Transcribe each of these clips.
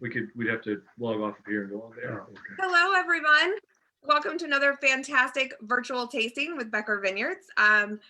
we'd have to log off of here and go on there. Oh, okay. Hello, everyone. Welcome to another fantastic virtual tasting with Becker Vineyards. I'm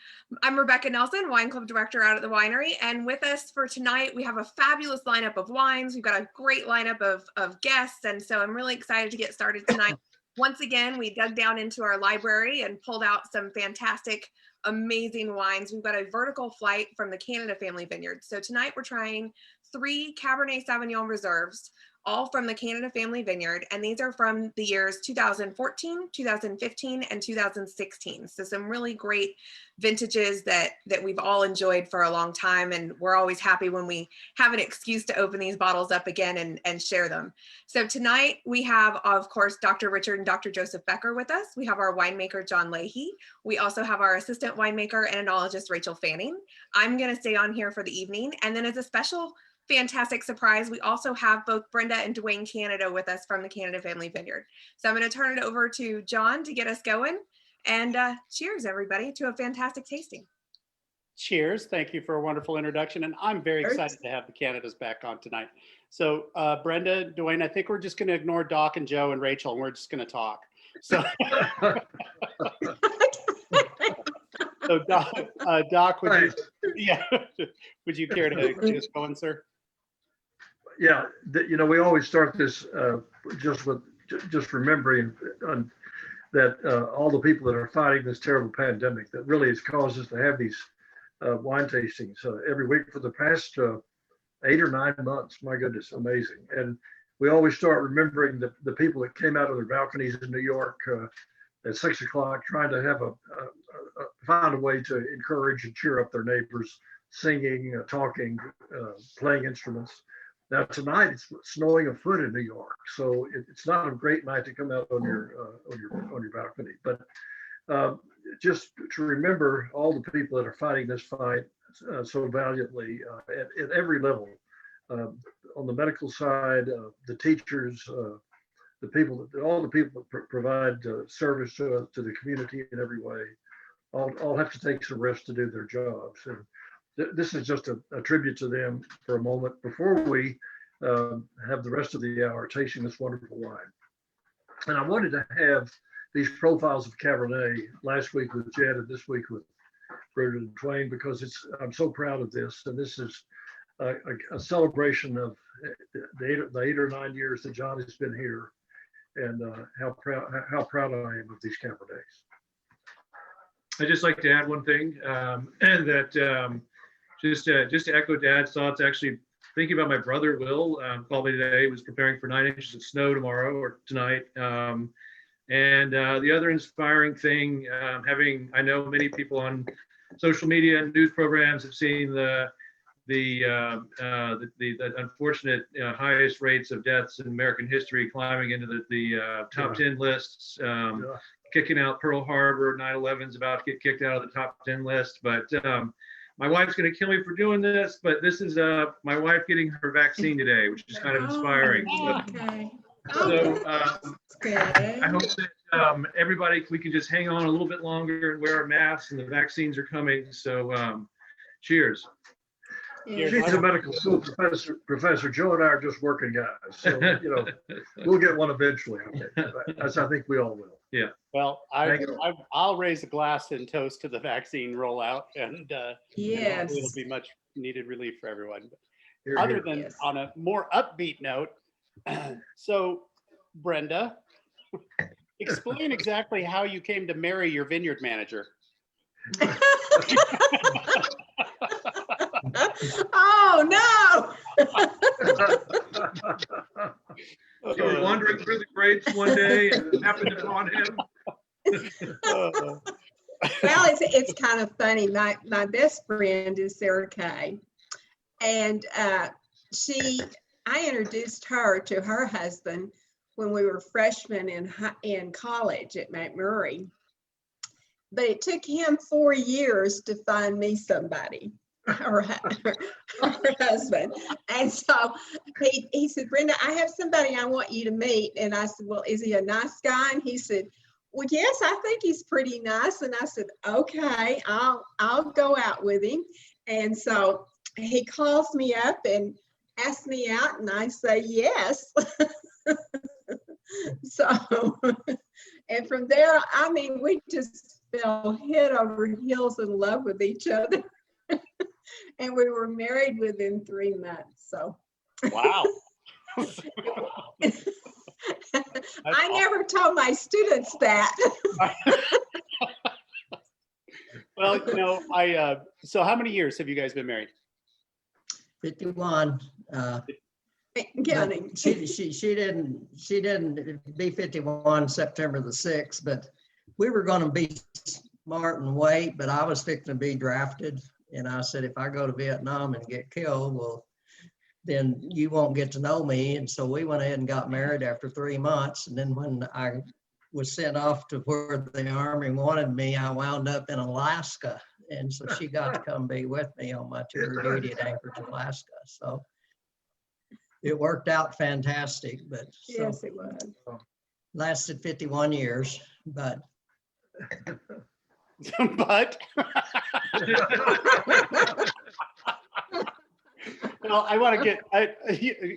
Rebecca Nelson, Wine Club Director out at the winery. And with us for tonight, we have a fabulous lineup of wines. We've got a great lineup of guests. And so I'm really excited to get started tonight. Once again, we dug down into our library and pulled out some fantastic, amazing wines. We've got a vertical flight from the Canada Family Vineyards. So tonight we're trying 3 Cabernet Sauvignon Reserves, all from the Canada Family Vineyard. And these are from the years 2014, 2015, and 2016. So some really great vintages that we've all enjoyed for a long time. And we're always happy when we have an excuse to open these bottles up again and share them. So tonight we have, of course, Dr. Richard and Dr. Joseph Becker with us. We have our winemaker, John Leahy. We also have our assistant winemaker and enologist, Rachel Fanning. I'm gonna stay on here for the evening. And then as a special fantastic surprise, we also have both Brenda and Dwayne Canada with us from the Canada Family Vineyard. So I'm going to turn it over to John to get us going. And cheers, everybody, to a fantastic tasting. Cheers. Thank you for a wonderful introduction. And I'm very excited to have the Canadas back on tonight. So Brenda, Dwayne, I think we're just going to ignore Doc and Joe and Rachel, and we're just going to talk. So, so Doc, would you care to get us going, sir? Yeah, we always start this just remembering that all the people that are fighting this terrible pandemic that really has caused us to have these wine tastings every week for the past 8 or 9 months. My goodness, amazing. And we always start remembering the people that came out of their balconies in New York at 6 o'clock trying to have find a way to encourage and cheer up their neighbors, singing, talking, playing instruments. Now tonight it's snowing a foot in New York, so it's not a great night to come out on your balcony. But just to remember all the people that are fighting this fight so valiantly at every level, on the medical side, the teachers, all the people that provide service to the community in every way, all have to take some rest to do their jobs. And this is just a tribute to them for a moment before we have the rest of the hour tasting this wonderful wine. And I wanted to have these profiles of Cabernet last week with Jed and this week with Richard and Dwayne because I'm so proud of this. And this is a celebration of the 8 or 9 years that John has been here, and how proud I am of these Cabernets. I'd just like to add one thing, and that just to echo Dad's thoughts, actually thinking about my brother, Will, called me today, was preparing for 9 inches of snow tomorrow or tonight. And the other inspiring thing, I know many people on social media and news programs have seen the unfortunate highest rates of deaths in American history climbing into the top 10 lists, kicking out Pearl Harbor. 9/11's about to get kicked out of the top 10 list. But my wife's going to kill me for doing this, but this is my wife getting her vaccine today, which is kind of inspiring. Okay. So I hope that everybody, we can just hang on a little bit longer and wear our masks, and the vaccines are coming. So cheers. She's a medical school professor. Joe and I are just working guys. So, we'll get one eventually. As I think we all will. Yeah. Well, I'll raise a glass and toast to the vaccine rollout, and yes, it'll be much needed relief for everyone. Here, Other here. than on a more upbeat note, so Brenda, explain exactly how you came to marry your vineyard manager. Oh no! You were wandering through the grapes one day and happened upon him. Well, it's kind of funny. My best friend is Sarah Kay, and I introduced her to her husband when we were freshmen in college at McMurray. But it took him 4 years to find me somebody, her husband. And so he said, Brenda, I have somebody I want you to meet. And I said, well, is he a nice guy? And he said, well, yes, I think he's pretty nice. And I said, okay, I'll go out with him. And so he calls me up and ask me out and I say yes. So, and from there, I mean, we just fell head over heels in love with each other. And we were married within 3 months. So Wow. I never told my students that. Well, you know, so how many years have you guys been married? 51. Counting. She didn't be 51 September the 6th, but we were going to be smart and wait, but I was fixing to be drafted. And I said, if I go to Vietnam and get killed, well, then you won't get to know me. And so we went ahead and got married after 3 months. And then when I was sent off to where the Army wanted me, I wound up in Alaska. And so she got to come be with me on my tour of duty at Anchorage, Alaska. So it worked out fantastic, but so Yes, it was. lasted 51 years, but But well, I want to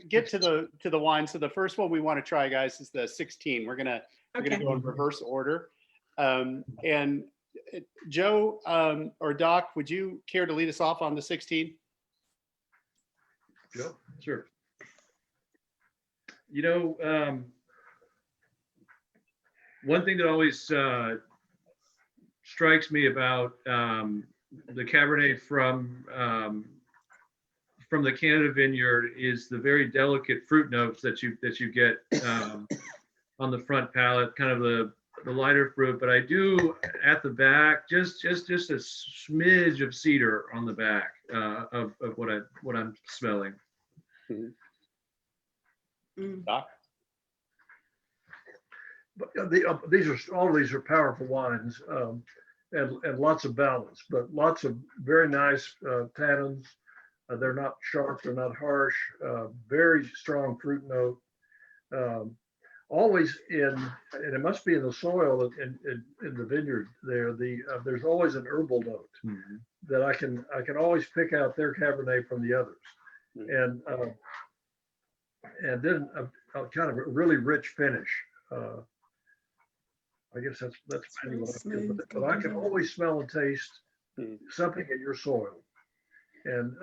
get to the wine. So the first one we want to try, guys, is the 16. We're gonna Okay. go in reverse order. And Joe or Doc, would you care to lead us off on the 16? Joe? Sure. You know, one thing that always strikes me about the Cabernet from the Canada Vineyard is the very delicate fruit notes that you get on the front palate, kind of the lighter fruit. But I do at the back just a smidge of cedar on the back of what I'm smelling. Doc? But all of these are powerful wines, and lots of balance, but lots of very nice tannins. They're not sharp, they're not harsh. Very strong fruit note. Always and it must be in the soil in the vineyard there. There's always an herbal note that I can always pick out their Cabernet from the others, and then a kind of a really rich finish. I guess that's mainly what I feel, but I can always smell and taste something in your soil, and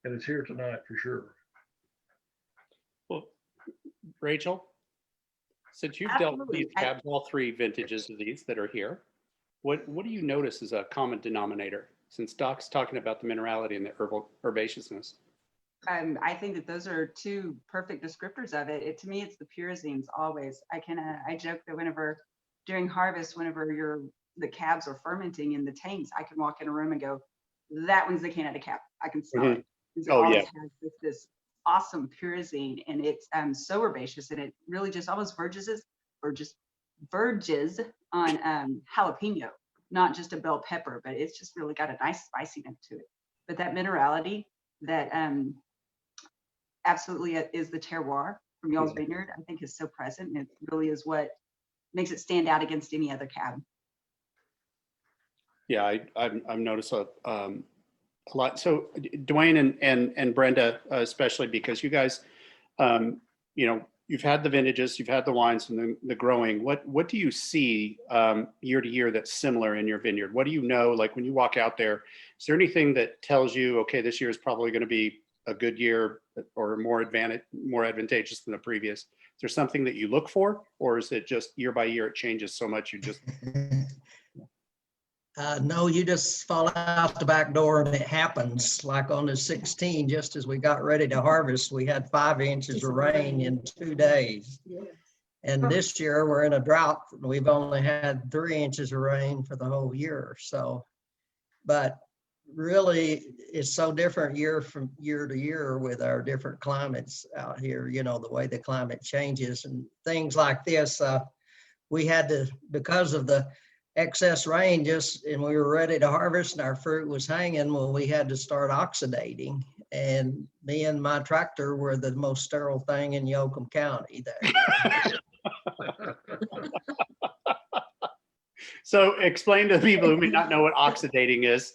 it's here tonight for sure. Well, Rachel, since you've dealt with Absolutely. these cabs, all 3 vintages of these that are here, what do you notice as a common denominator? Since Doc's talking about the minerality and the herbaceousness. I think that those are 2 perfect descriptors of it. To me, it's the pyrazines always. I joke that whenever during harvest, whenever the cabs are fermenting in the tanks, I can walk in a room and go, that one's the Canada cab. I can smell it. It Oh, always yeah. has this awesome pyrazine, and it's so herbaceous, and it really just almost verges on jalapeno, not just a bell pepper, but it's just really got a nice spiciness to it. But that minerality that absolutely is the terroir from y'all's vineyard, I think is so present, and it really is what makes it stand out against any other cab. Yeah, I've noticed a lot. So Dwayne and Brenda, especially because you guys, you know, you've had the vintages, you've had the wines and the growing. What do you see year to year that's similar in your vineyard? What do you know? Like when you walk out there, is there anything that tells you, okay, this year is probably going to be a good year or more advantageous than the previous? Is there something that you look for, or is it just year by year it changes so much you just no, you just fall out the back door and it happens. Like on the 16, just as we got ready to harvest, we had 5 inches of rain in 2 days. Yes. And this year we're in a drought. We've only had 3 inches of rain for the whole year. So, but really it's so different year from year to year with our different climates out here, you know, the way the climate changes and things like this. We had to, because of the excess rain and we were ready to harvest and our fruit was hanging, well, we had to start oxidating. And me and my tractor were the most sterile thing in Yoakum County there. So explain to people who may not know what oxidating is.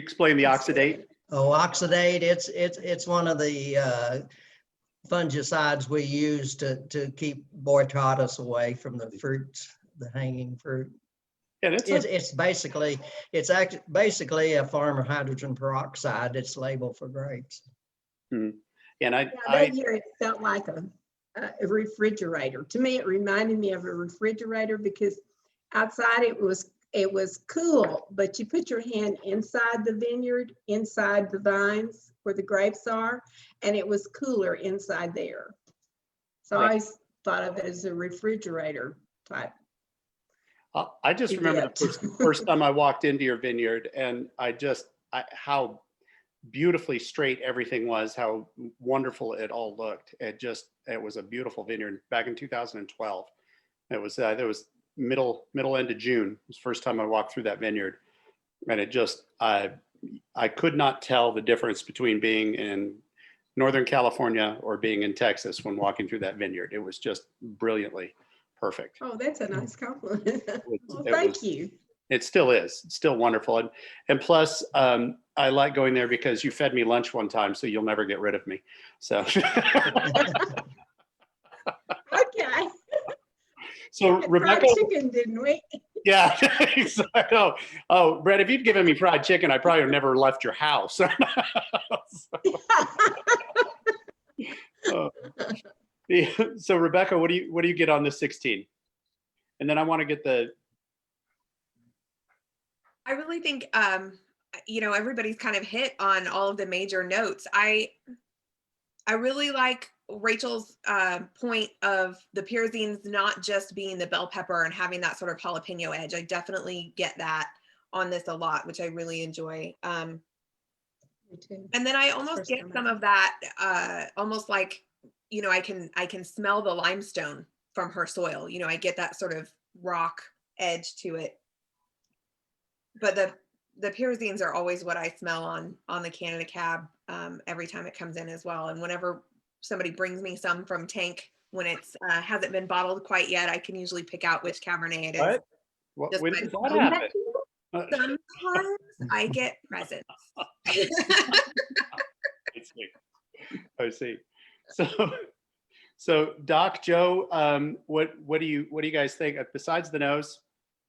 explain the oxidate? Oh, oxidate, it's one of the fungicides we use to keep botryotis away from the fruits, the hanging fruit. Yeah, it's It's basically, it's actually basically a form of hydrogen peroxide. It's labeled for grapes. and Yeah, that year it felt like a refrigerator. To me, it reminded me of a refrigerator because outside it was cool, but you put your hand inside the vineyard, inside the vines where the grapes are, and it was cooler inside there. So I Right. always thought of it as a refrigerator type. I just remember the first time I walked into your vineyard, and how beautifully straight everything was, how wonderful it all looked. It was a beautiful vineyard back in 2012. It was middle end of June. It was the first time I walked through that vineyard, and I could not tell the difference between being in Northern California or being in Texas when walking through that vineyard. It was just brilliantly perfect. Oh, that's a nice compliment. Well, It thank was- you. It still is. It's still wonderful. And plus, I like going there because you fed me lunch one time, so you'll never get rid of me. So, Okay. so Fried Rebecca, chicken, didn't we? yeah, exactly. Oh, Brett, if you'd given me fried chicken, I probably would never left your house. Oh. Yeah, so Rebecca, what do you get on the 16? And then I want to get I really think, everybody's kind of hit on all of the major notes. I really like Rachel's point of the pyrazines not just being the bell pepper and having that sort of jalapeno edge. I definitely get that on this a lot, which I really enjoy. Me too. And then I almost First get time some I- of that, almost like, I can smell the limestone from her soil. I get that sort of rock edge to it. But the pyrazines are always what I smell on the Canada Cab every time it comes in as well. And whenever somebody brings me some from tank when it's hasn't been bottled quite yet, I can usually pick out which Cabernet it is. Just when by does that smelling it. happen? Sometimes I get presents. I see. So Doc, Joe, what do you guys think? Besides the nose,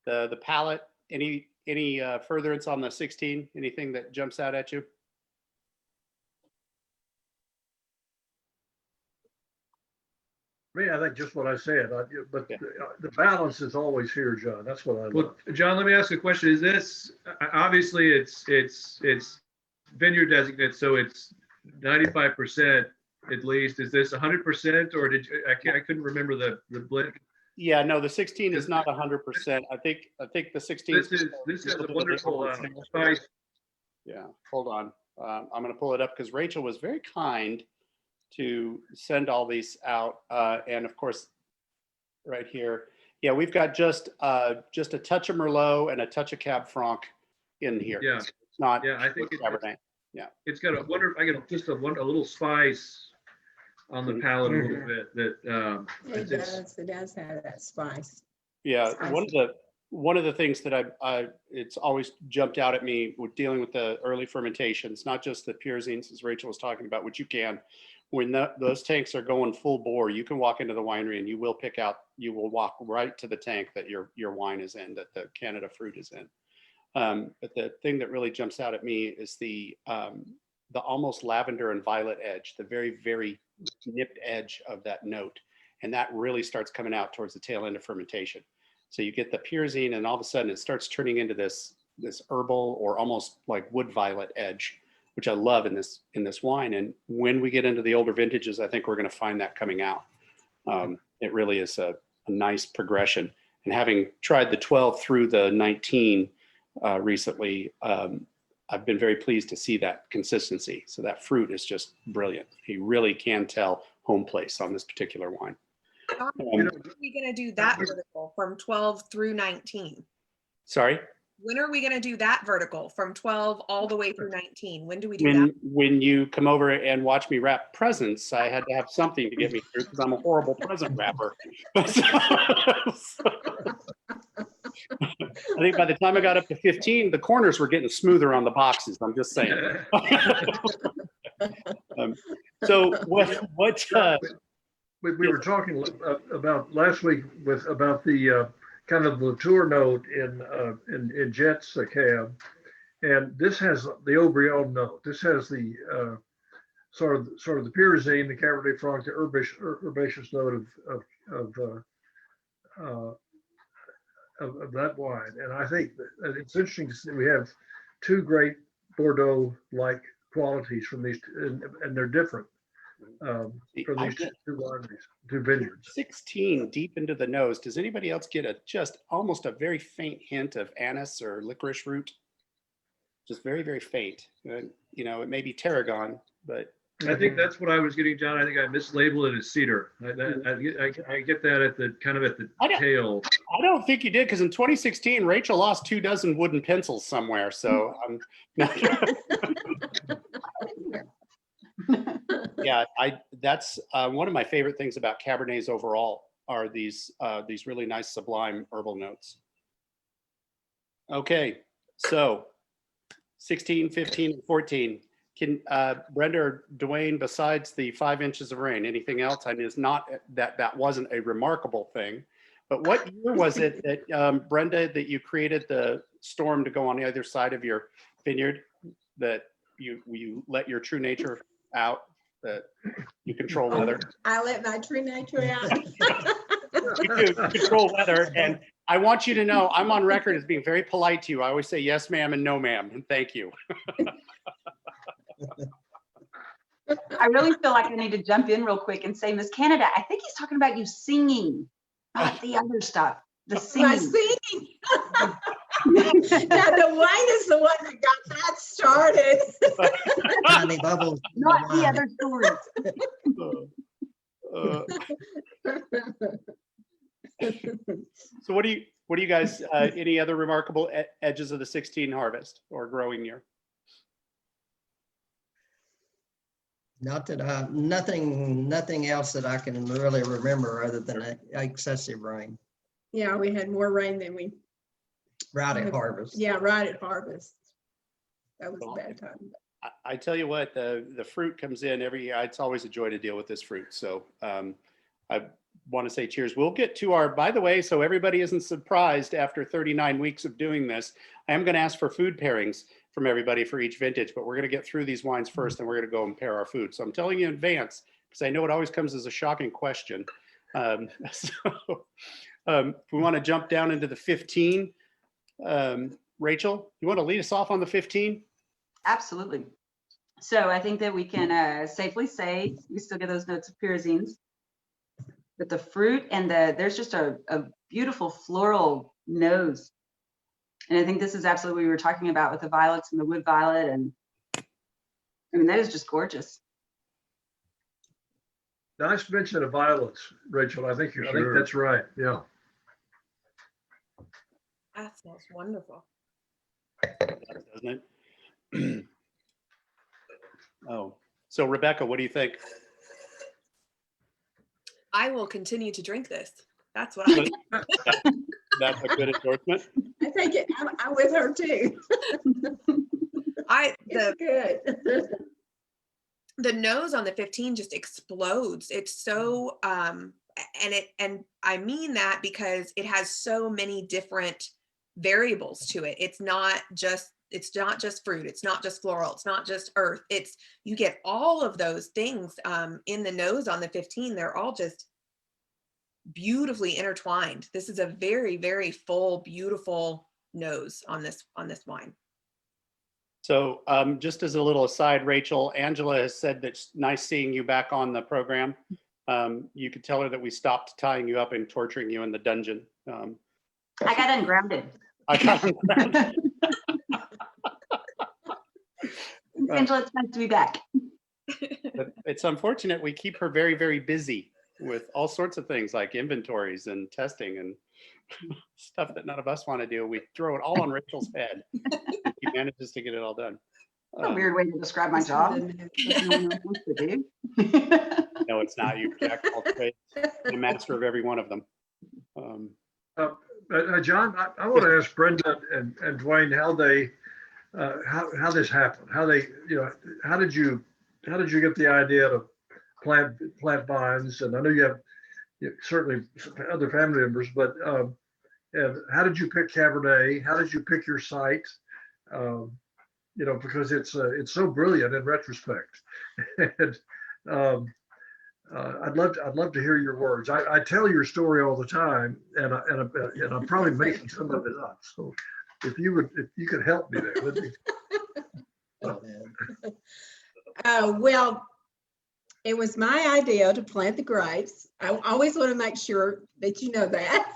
the palate, any furtherance on the 16? Anything that jumps out at you? Me, I think just what I said, but Yeah. the balance is always here, John. That's what I Well, love. John, let me ask a question. Is this, obviously it's vineyard designate, so it's 95% at least. Is this 100% or I couldn't remember the blend. Yeah, no, the 16 is not 100%. I think the 16. This is a wonderful spice. Yeah, hold on. I'm going to pull it up because Rachel was very kind to send all these out. And of course, right here, yeah, we've got just a touch of Merlot and a touch of Cab Franc in here. Yeah. It's not Yeah, I think Cabernet. it's got I get just a little spice on the palate a little bit that It does have that spice. Yeah, Spicy. one of the things that it's always jumped out at me with dealing with the early fermentations, not just the pyrazines, as Rachel was talking about, which you can. When those tanks are going full bore, you can walk into the winery and you will walk right to the tank that your wine is in, that the Canada fruit is in. But the thing that really jumps out at me is the almost lavender and violet edge, the very, very nipped edge of that note. And that really starts coming out towards the tail end of fermentation. So you get the pyrazine and all of a sudden it starts turning into this herbal or almost like wood violet edge, which I love in this wine. And when we get into the older vintages, I think we're going to find that coming out. It really is a nice progression. And having tried the 12 through the 19 recently, I've been very pleased to see that consistency. So that fruit is just brilliant. You really can tell home place on this particular wine. When are we going to do that vertical from 12 through 19? Sorry? When are we going to do that vertical from 12 all the way through 19? When do we do that? When you come over and watch me wrap presents, I had to have something to get me through because I'm a horrible present wrapper. I think by the time I got up to 15, the corners were getting smoother on the boxes. I'm just saying. So what, We were talking about last week about the kind of Latour note in Jet's cab. And this has the Aubrion note. This has the sort of the pyrazine, the Cabernet Franc, the herbaceous note of that wine. And I think that it's interesting to see we have two great Bordeaux-like qualities from these, and they're different from these two wineries, two vineyards. 16 deep into the nose. Does anybody else get just almost a very faint hint of anise or licorice root? Just very, very faint. You know, it may be tarragon, but I think that's what I was getting, John. I think I mislabeled it as cedar. I get that at the kind of at the tail. I don't think you did, because in 2016, Rachel lost 24 wooden pencils somewhere. So yeah, that's one of my favorite things about Cabernets overall are these really nice sublime herbal notes. Okay, so 16, 15, and 14. Can Brenda or Dwayne, besides the 5 inches of rain, anything else? I mean, it's not that wasn't a remarkable thing, but what year was it that Brenda, that you created the storm to go on the other side of your vineyard, that you let your true nature out, that you control weather? I let my true nature out. You do control weather, and I want you to know I'm on record as being very polite to you. I always say yes, ma'am, and no, ma'am, and thank you. I really feel like I need to jump in real quick and say, Miss Canada, I think he's talking about you singing, not the other stuff. The My singing. singing. Now, the wine is the one that got that started. Tiny bubbles. in Not the wine. other stories. So what do you guys, any other remarkable edges of the 16 harvest or growing year? Not that nothing else that I can really remember other than excessive rain. Yeah, we had more rain than we, Right at harvest. yeah, right at harvest. That was Well, a bad time. I tell you what, the fruit comes in every year. It's always a joy to deal with this fruit. So I want to say cheers. We'll get to our, by the way, so everybody isn't surprised after 39 weeks of doing this, I am going to ask for food pairings from everybody for each vintage, but we're going to get through these wines first and we're going to go and pair our food. So I'm telling you in advance, because I know it always comes as a shocking question. We want to jump down into the 15. Rachel, you want to lead us off on the 15? Absolutely. So I think that we can safely say we still get those notes of pyrazines, but the fruit and there's just a beautiful floral nose. And I think this is absolutely what we were talking about with the violets and the wood violet. And I mean, that is just gorgeous. Nice mention of violets, Rachel. I think that's right. Yeah. That smells wonderful. Doesn't it? Oh, so Rebecca, what do you think? I will continue to drink this. That's what I do. That's a good endorsement. I think I'm with her too. It's good. The nose on the 15 just explodes. It's so and I mean that because it has so many different variables to it. It's not just fruit, it's not just floral, it's not just earth. It's, you get all of those things in the nose on the 15. They're all just beautifully intertwined. This is a very, very full, beautiful nose on this wine. So just as a little aside, Rachel, Angela has said that it's nice seeing you back on the program. You could tell her that we stopped tying you up and torturing you in the dungeon. I got ungrounded. I got ungrounded. Angela, it's nice to be back. But it's unfortunate we keep her very, very busy with all sorts of things like inventories and testing and stuff that none of us want to do. We throw it all on Rachel's head. She manages to get it all done. That's a weird way to describe my job. To do. No, it's not. You jack all trades, the master of every one of them. John, I want to ask Brenda and Dwayne how they, how this happened, how they, how did you get the idea to plant vines? And I know you have certainly other family members, but and how did you pick Cabernet? How did you pick your site? Because it's so brilliant in retrospect. And I'd love to hear your words. I tell your story all the time, and I'm probably making some of it up. So if you could help me there, that'd be. Well, it was my idea to plant the grapes. I always want to make sure that you know that.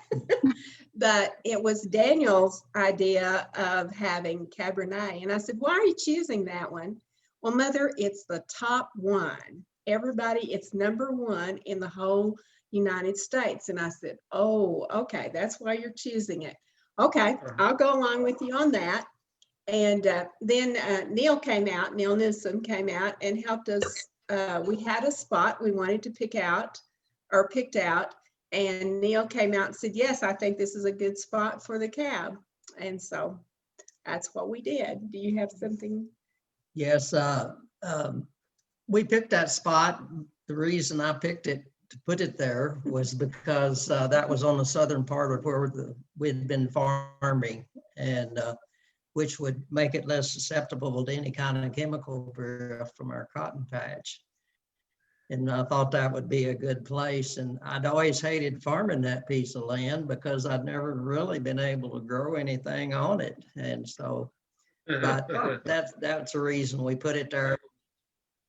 But it was Daniel's idea of having Cabernet. And I said, why are you choosing that one? Well, Mother, it's the top one. Everybody, it's #1 in the whole United States. And I said, oh, okay, that's why you're choosing it. Okay, I'll go along with you on that. And then Neil Newsom came out and helped us. We had a spot we wanted to picked out. And Neil came out and said, yes, I think this is a good spot for the cab. And so that's what we did. Do you have something? Yes, we picked that spot. The reason I picked it to put it there was because that was on the southern part of where we'd been farming, and which would make it less susceptible to any kind of chemical drift from our cotton patch. And I thought that would be a good place. And I'd always hated farming that piece of land because I'd never really been able to grow anything on it. And so, but that's the reason we put it there.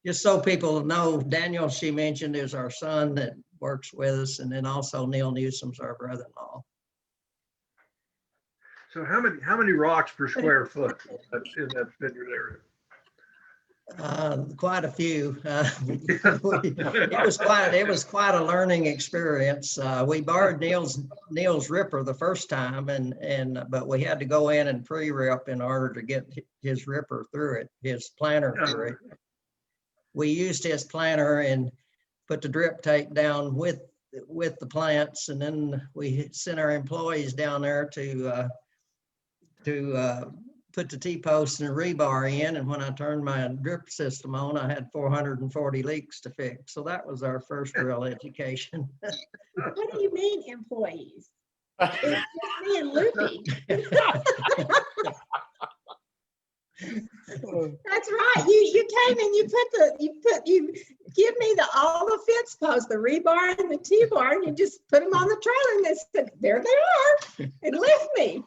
Just so people know, Daniel, she mentioned, is our son that works with us. And then also Neil Newsom's our brother-in-law. So how many rocks per square foot in that vineyard area? Quite a few. It was quite a learning experience. We borrowed Neil's ripper the first time, but we had to go in and pre-rip in order to get his ripper through it, his planter through it. We used his planter and put the drip tape down with the plants, and then we sent our employees down there to put the T-post and rebar in, and when I turned my drip system on, I had 440 leaks to fix. So that was our first real education. What do you mean, employees? It's just me and Loopy. That's right. You came and you give me all the fence posts, the rebar and the T-bar, and you just put them on the trailer, and they said, there they are, and left me.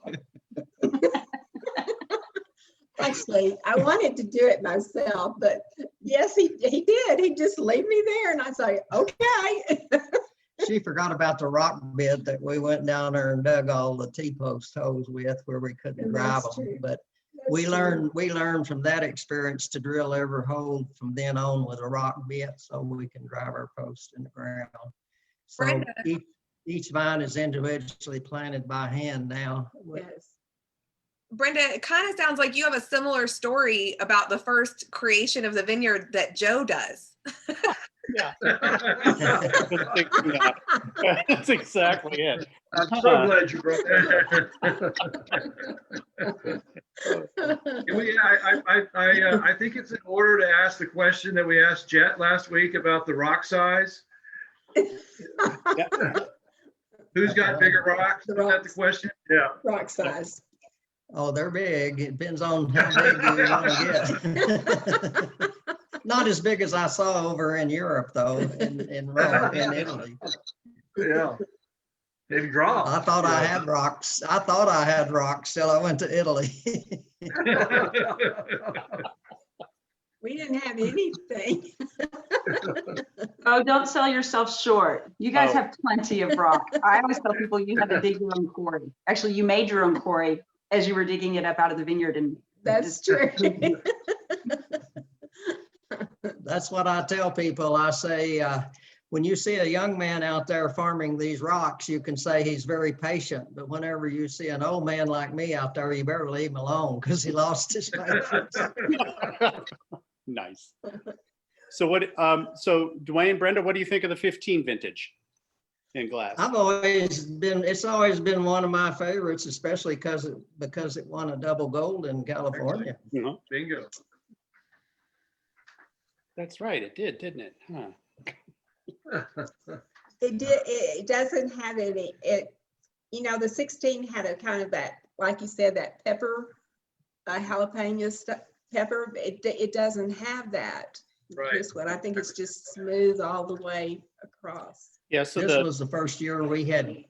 Actually, I wanted to do it myself, but yes, he did. He just leave me there, and I say, okay. She forgot about the rock bed that we went down there and dug all the T-post holes with, where we couldn't And drive that's them. true. But That's we true. learned from that experience to drill every hole from then on with a rock bit, so we can drive our posts in the ground. So Brenda. each vine is individually planted by hand now. Yes. Brenda, it kind of sounds like you have a similar story about the first creation of the vineyard that Joe does. Yeah. That's exactly it. I'm so glad you brought that up. I think it's in order to ask the question that we asked Jet last week about the rock size. Yeah. Who's got bigger rocks? Is that the rocks. question? Yeah. Rock size. Oh, they're big. It depends on how big you want to get. Not as big as I saw over in Europe, though, in Rome, in Italy. Yeah. Maybe draw. I thought I had rocks. Till I went to Italy. We didn't have anything. Oh, don't sell yourself short. You guys have plenty of rock. I always tell people you have to dig your own quarry. Actually, you made your own quarry as you were digging it up out of the vineyard, and That's true. That's what I tell people. I say, when you see a young man out there farming these rocks, you can say he's very patient. But whenever you see an old man like me out there, you better leave him alone because he lost his patience. Nice. So so Dwayne, Brenda, what do you think of the 15 vintage? in glass. It's always been one of my favorites, especially because it won a double gold in California. Mhm. Bingo. That's right, it did, didn't it? Huh. It doesn't have any, the 16 had a kind of that, like you said, that pepper, jalapeno stuff, pepper. It doesn't have that. Right. This one, I think it's just smooth all the way across. Yeah, so This the, was the first year we had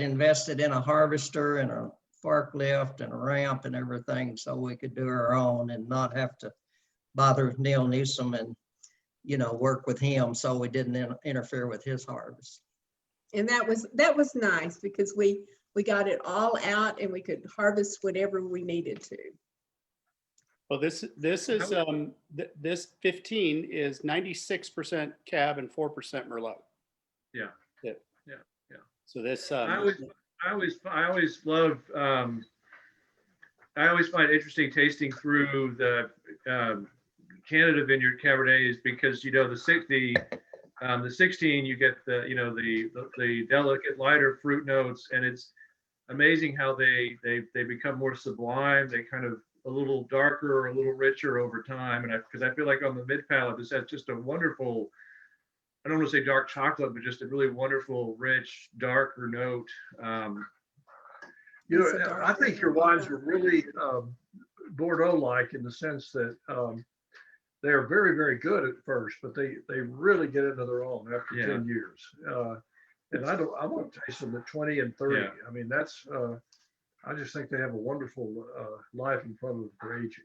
invested in a harvester and a forklift and a ramp and everything, so we could do our own and not have to bother Neil Newsom and, work with him, so we didn't interfere with his harvest. And that was nice because we got it all out and we could harvest whatever we needed to. well, this is, this 15 is 96% Cab and 4% Merlot. Yeah. Yeah. Yeah. Yeah. So this, I always love, I always find interesting tasting through the Canada Vineyard Cabernets because, the 16, you get the delicate lighter fruit notes, and it's amazing how they become more sublime. They kind of a little darker or a little richer over time. And because I feel like on the mid palate, this has just a wonderful, I don't want to say dark chocolate, but just a really wonderful, rich, darker note. I think your wines are really Bordeaux-like in the sense that they're very, very good at first, but they really get into their own after 10 years. And I want to taste them at 20 and 30. Yeah. I mean, that's, I just think they have a wonderful life in front of them for aging.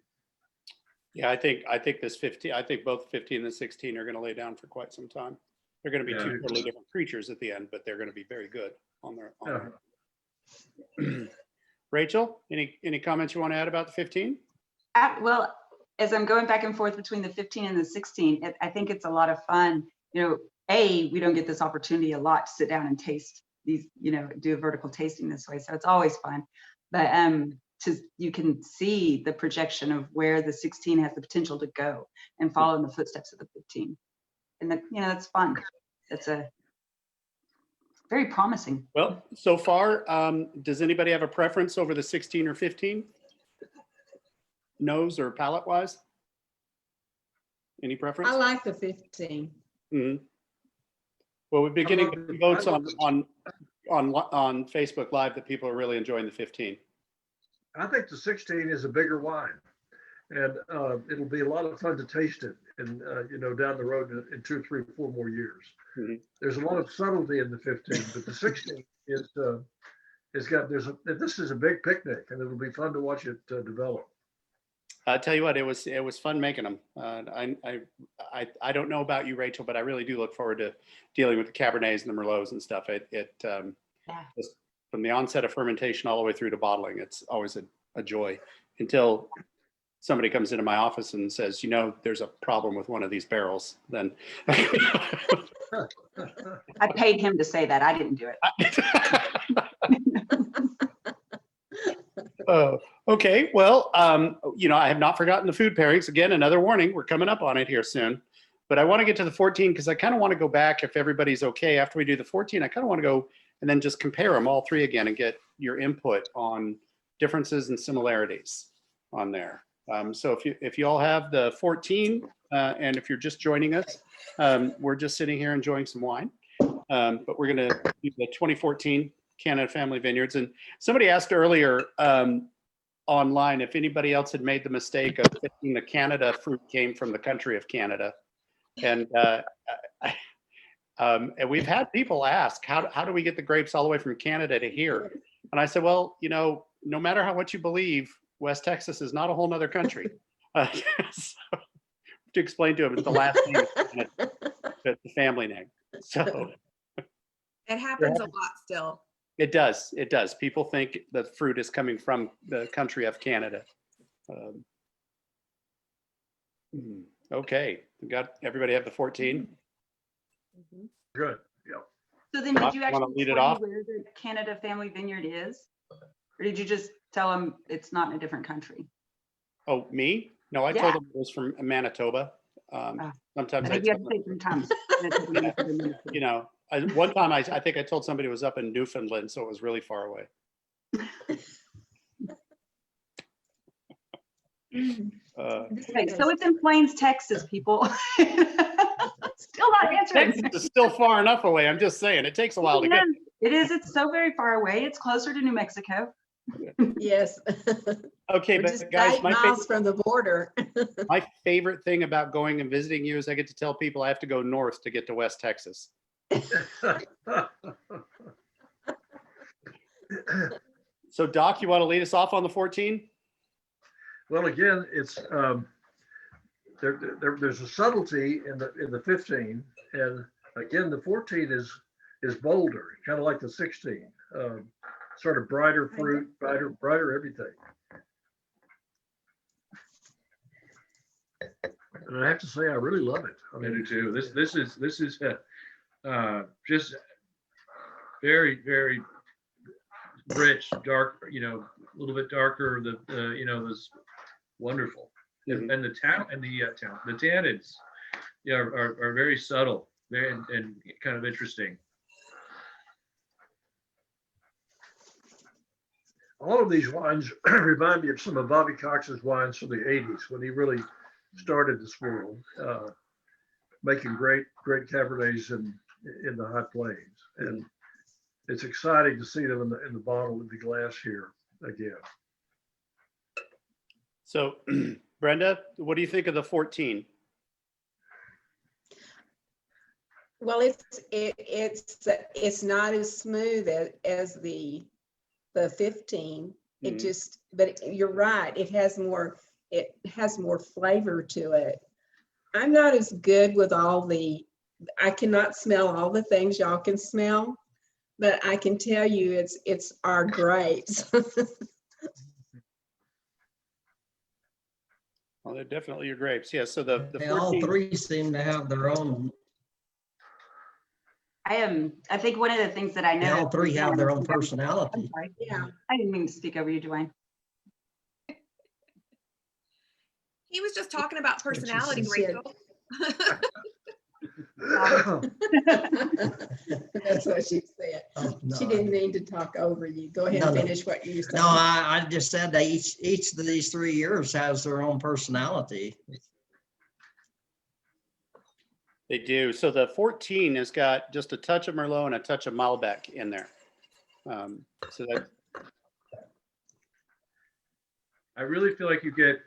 yeah, I think this 15, I think both 15 and the 16 are going to lay down for quite some time. They're going to be Yeah. two totally different creatures at the end, but they're going to be very good on their own. Rachel, any comments you want to add about the 15? Well, as I'm going back and forth between the 15 and the 16, I think it's a lot of fun. We don't get this opportunity a lot to sit down and taste these, do a vertical tasting this way. So it's always fun. But you can see the projection of where the 16 has the potential to go and follow in the footsteps of the 15. And that's fun. It's very promising. Well, so far, does anybody have a preference over the 16 or 15? Nose or palate wise? Any preference? I like the 15. Mhm. Well, we've been getting votes on Facebook Live that people are really enjoying the 15. I think the 16 is a bigger wine, and it'll be a lot of fun to taste it, and down the road in 2, 3, 4 more years. Mhm. There's a lot of subtlety in the 15, but the 16 is this is a big picnic, and it'll be fun to watch it develop. I tell you what, it was fun making them. I don't know about you, Rachel, but I really do look forward to dealing with the Cabernets and the Merlots and stuff. Just from the onset of fermentation all the way through to bottling, it's always a joy until somebody comes into my office and says, there's a problem with one of these barrels. Then I paid him to say that. I didn't do it. Okay, well, I have not forgotten the food pairings. Again, another warning, we're coming up on it here soon. But I want to get to the 14 because I kind of want to go back, if everybody's okay, after we do the 14, I kind of want to go and then just compare them all three again and get your input on differences and similarities on there. So if you all have the 14, and if you're just joining us, we're just sitting here enjoying some wine. But we're going to do the 2014 Canada Family Vineyards. And somebody asked earlier online if anybody else had made the mistake of thinking the Canada fruit came from the country of Canada. And and we've had people ask, how do we get the grapes all the way from Canada to here? And I said, well, no matter what you believe, West Texas is not a whole nother country. So, to explain to them, it's the last name, it's the family name. So It happens a lot still. it does. People think the fruit is coming from the country of Canada. Okay, everybody have the 14? Good. Yeah. So then did you Wanna actually lead it explain off? where the Canada Family Vineyard is? Or did you just tell them it's not in a different country? Oh, me? No, I told them it was from Manitoba. Ah. Sometimes I think you have to say sometimes. you know, one time I think I told somebody it was up in Newfoundland, so it was really far away. Okay, so it's in Plains, Texas, people. Still not answering. Texas is still far enough away. I'm just saying, it takes a while to get. It is. It's so very far away. It's closer to New Mexico. Yes. Okay, We're but just guys, 8 miles from the border. my favorite thing about going and visiting you is I get to tell people I have to go north to get to West Texas. So Doc, you want to lead us off on the 14? Well, again, it's there's a subtlety in the 15, and again the 14 is bolder, kind of like the 16. Sort of brighter fruit, brighter everything. And I have to say, I really love it. I I do mean, too. This is just very, very rich, dark, you know, a little bit darker. You know, this wonderful. And the the tannins, yeah, are very subtle, very and kind of interesting. all of these wines remind me of some of Bobby Cox's wines from the 80s when he really started this world, making great Cabernets in the high plains. And it's exciting to see them in the bottle, in the glass here again. So Brenda, what do you think of the 14? Well, it's not as smooth as the 15. It Mhm. just, but you're right. It has more flavor to it. I'm not as good with I cannot smell all the things y'all can smell, but I can tell you it's our grapes. Well, they're definitely your grapes. Yeah. So the They all 14, three seem to have their own, I think one of the things that I they know. all three have their own I'm personality. sorry. Yeah. I didn't mean to speak over you, Dwayne. He was just talking about what she personality, said. Rachel. That's what she said. Oh, no, She didn't mean to talk over you. Go ahead No, and no. finish what you were saying. No, I just said that each of these 3 years has their own personality. they do. So the 14 has got just a touch of Merlot and a touch of Malbec in there. So that I really feel like you get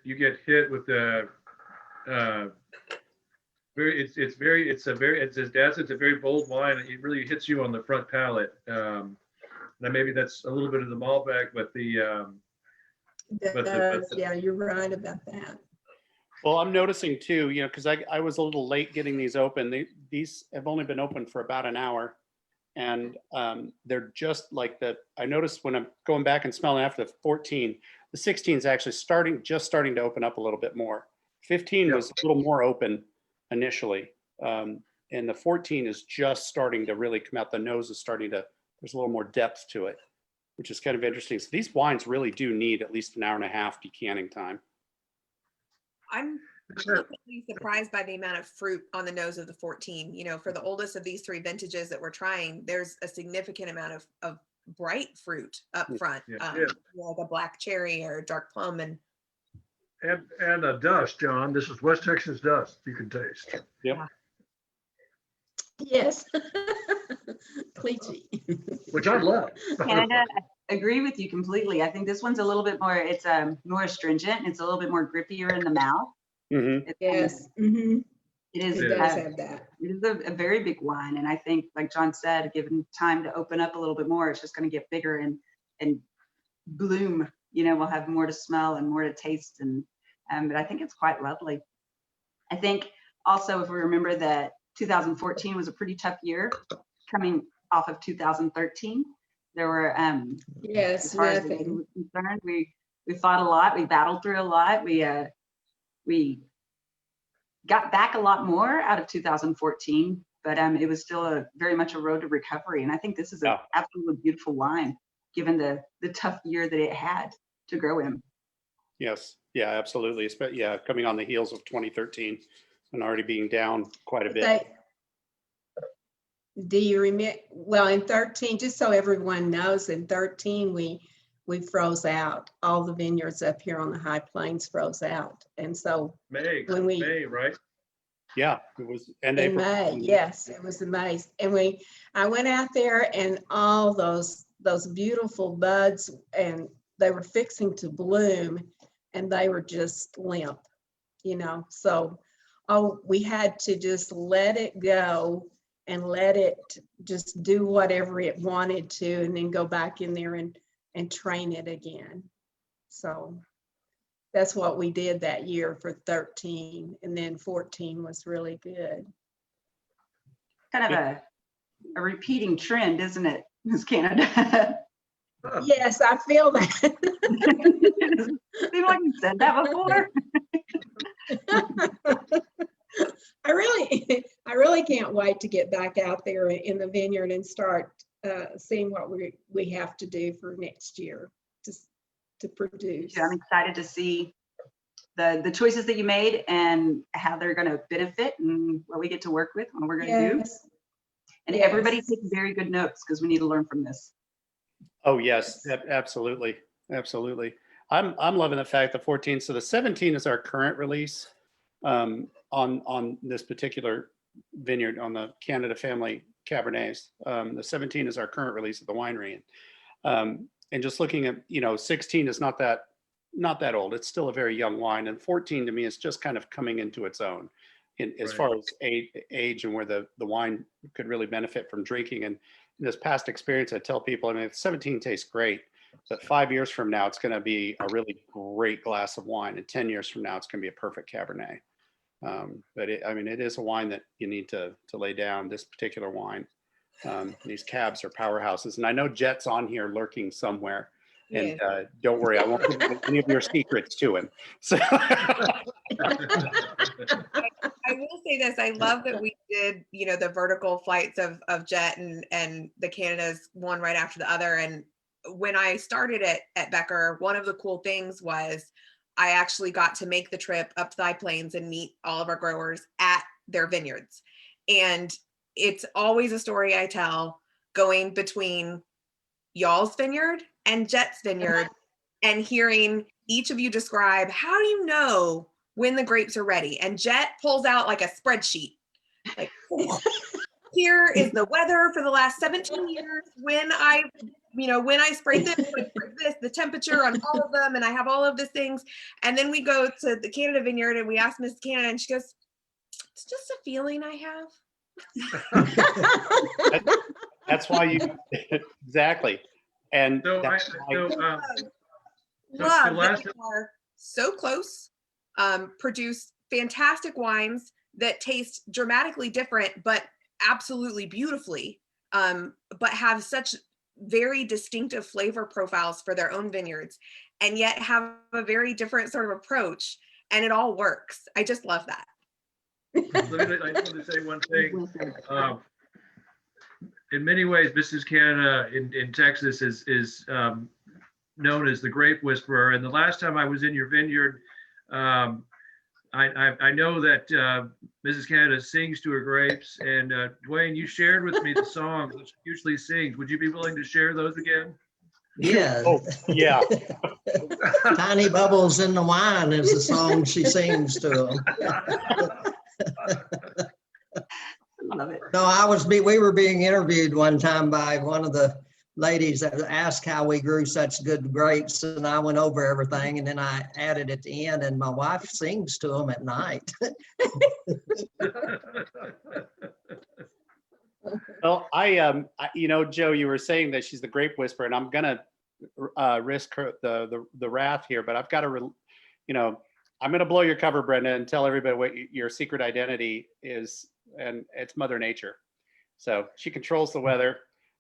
hit with the it's as Dad said, it's a very bold wine. It really hits you on the front palate. Now maybe that's a little bit of the Malbec, but Yeah, you're right about that. Well, I'm noticing too, you know, because I was a little late getting these open. These have only been open for about an hour. And they're just like I noticed when I'm going back and smelling after the 14, the 16 is actually just starting to open up a little bit more. 15 Yeah. was a little more open initially. And the 14 is just starting to really come out. The nose is there's a little more depth to it, which is kind of interesting. So these wines really do need at least an hour and a half decanning time. I'm pleasantly surprised by the amount of fruit on the nose of the 14. You know, for the oldest of these 3 vintages that we're trying, there's a significant amount of bright fruit up front, Yeah. Yeah. like a black cherry or dark plum. And And a dust, John. This is West Texas dust you can taste. Yes. Cleachy. Which I love. Canada, I agree with you completely. I think this one's a little bit more, it's more astringent. It's a little bit more grippier in the mouth. Mm-hmm. It's, Yes. Mhm. It is, It Yeah. does have that. it is a very big wine. And I think, like John said, given time to open up a little bit more, it's just going to get bigger and bloom. You know, we'll have more to smell and more to taste. And but I think it's quite lovely. I think also, if we remember that 2014 was a pretty tough year coming off of 2013. There were, Yes, as far as the nothing. weather was concerned, we fought a lot, we battled through a lot, we got back a lot more out of 2014, but it was still very much a road to recovery. And I think this is an Yeah. absolutely beautiful wine, given the tough year that it had to grow in. Yes. Yeah, absolutely. Yeah, coming on the heels of 2013. and already being down quite a bit. They- Do you remember, well, in 13, just so everyone knows, in 13, we froze out. All the vineyards up here on the high plains froze out. And so when we, May, right? Yeah, it was end in April. May, yes, it was amazing. And I went out there and all those beautiful buds, and they were fixing to bloom, and they were just limp, so, we had to just let it go and let it just do whatever it wanted to, and then go back in there and train it again. So that's what we did that year for 13, and then 14 was really good. Kind of a repeating trend, isn't it, Ms. Canada? Yes, I feel that. Seems like you said that before. I really can't wait to get back out there in the vineyard and start seeing what we have to do for next year to produce. Yeah, I'm excited to see the choices that you made and how they're going to benefit and what we get to work with, what we're going to do. Yes. And Yes. everybody take very good notes because we need to learn from this. Oh, yes, absolutely. Absolutely. I'm loving the fact that 14, so the 17 is our current release on this particular vineyard, on the Canada Family Cabernets. The 17 is our current release at the winery. And just looking at, 16 is not that old. It's still a very young wine. And 14 to me is just kind of coming into its own as Right. far as age and where the wine could really benefit from drinking. And this past experience, I tell people, 17 tastes great, but 5 years from now, it's going to be a really great glass of wine. And 10 years from now, it's going to be a perfect Cabernet. But it is a wine that you need to lay down, this particular wine. These cabs are powerhouses. And I know Jet's on here lurking somewhere. And don't worry, I won't give any of your secrets to him. So I will say this, I love that we did, the vertical flights of Jet and the Canada's one right after the other. And when I started at Becker, one of the cool things was I actually got to make the trip up to the High Plains and meet all of our growers at their vineyards. And it's always a story I tell going between y'all's vineyard and Jet's vineyard and hearing each of you describe, how do you know when the grapes are ready? And Jet pulls out like a spreadsheet. Like, here is the weather for the last 17 years. When I sprayed this, the temperature on all of them, and I have all of these things. And then we go to the Canada vineyard and we ask Miss Canada, and she goes, it's just a feeling I have. that's why you, exactly. And So that's why- Love the last- that we are so close, produce fantastic wines that taste dramatically different, but absolutely beautifully, but have such very distinctive flavor profiles for their own vineyards, and yet have a very different sort of approach, and it all works. I just love that. I just want to say one thing. In many ways, Mrs. Canada in Texas is known as the grape whisperer. And the last time I was in your vineyard, I know that Mrs. Canada sings to her grapes. And Dwayne, you shared with me the songs that she usually sings. Would you be willing to share those again? Yeah. Oh, yeah. Tiny Bubbles in the Wine is the song she sings to them. Love it. No, we were being interviewed one time by one of the ladies that asked how we grew such good grapes, and I went over everything, and then I added at the end, and my wife sings to them at night. Well, Joe, you were saying that she's the grape whisperer, and I'm gonna risk the wrath here, but I've got to, I'm gonna blow your cover, Brenda, and tell everybody what your secret identity is, and it's Mother Nature. So she controls the weather.